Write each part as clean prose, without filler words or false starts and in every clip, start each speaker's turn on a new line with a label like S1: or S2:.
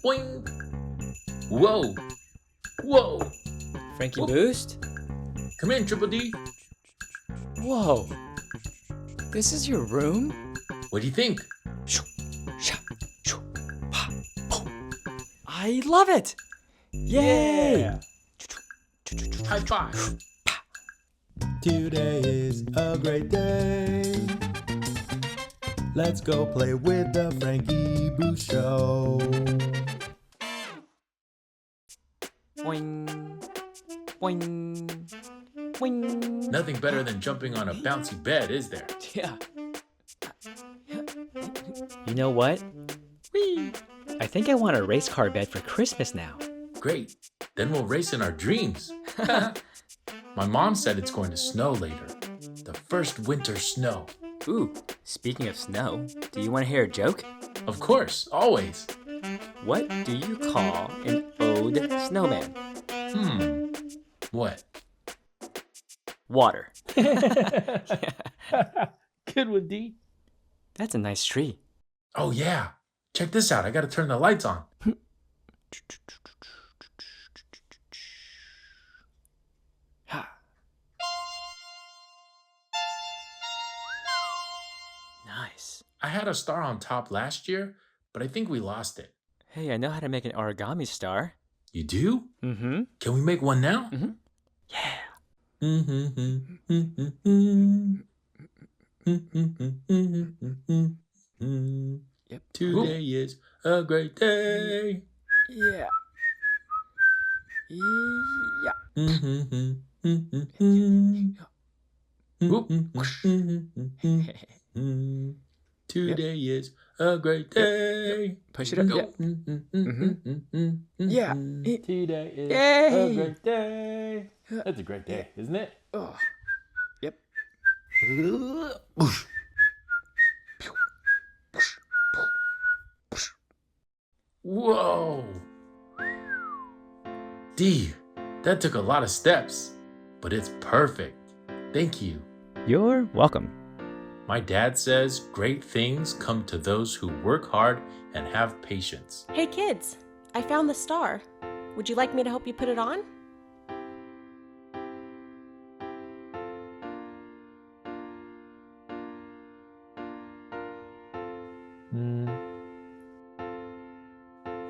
S1: Boing. Whoa. Whoa.
S2: Frankie Boost?
S1: Come in, Triple D.
S2: Whoa. This is your room?
S1: What do you think?
S2: I love it! Yay!
S1: High five.
S3: Today is a great day. Let's go play with the Frankie Boost Show.
S2: Boing. Boing. Boing.
S1: Nothing better than jumping on a bouncy bed, is there?
S2: Yeah. You know what? Whee! I think I want a race car bed for Christmas now.
S1: Great. Then we'll race in our dreams. My mom said it's going to snow later. The first winter snow.
S2: Ooh, speaking of snow, do you want to hear a joke?
S1: Of course, always.
S2: What do you call an old snowman?
S1: What?
S2: Water.
S3: Good one, D.
S2: That's a nice tree.
S1: Oh yeah. Check this out. I gotta turn the lights on.
S2: Nice.
S1: I had a star on top last year, but I think we lost it.
S2: Hey, I know how to make an origami star.
S1: You do?
S2: Mm-hmm.
S1: Can we make one now?
S2: Mm-hmm. Yeah. Yep.
S1: Today is a great day.
S2: Yeah. Yeah.
S1: Today is a great day.
S2: Push it up.
S1: Go.
S2: Yeah.
S3: Today is
S2: Yay.
S3: a great day. That's a great day, isn't it?
S2: Oh. Yep.
S1: Whoa. D, that took a lot of steps, but it's perfect. Thank you.
S2: You're welcome.
S1: My dad says great things come to those who work hard and have patience.
S4: Hey kids, I found the star. Would you like me to help you put it on?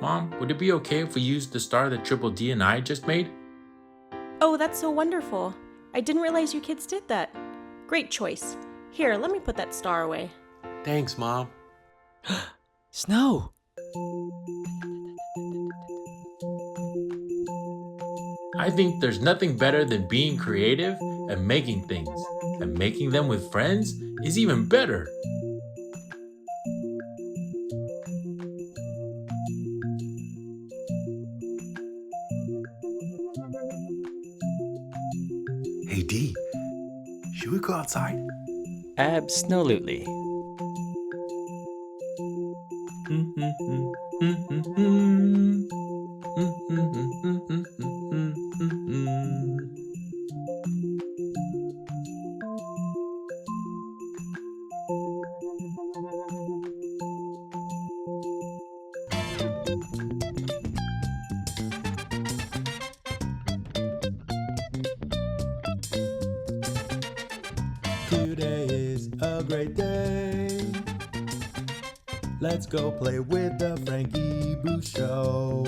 S1: Mom, would it be okay if we used the star that Triple D and I just made?
S4: Oh, that's so wonderful. I didn't realize you kids did that. Great choice. Here, let me put that star away.
S1: Thanks, Mom.
S2: Snow.
S1: I think there's nothing better than being creative and making things. And making them with friends is even better.
S3: Hey, D. Should we go outside?
S2: Absolutely.
S3: Today is a great day. Let's go play with the Frankie Boost Show.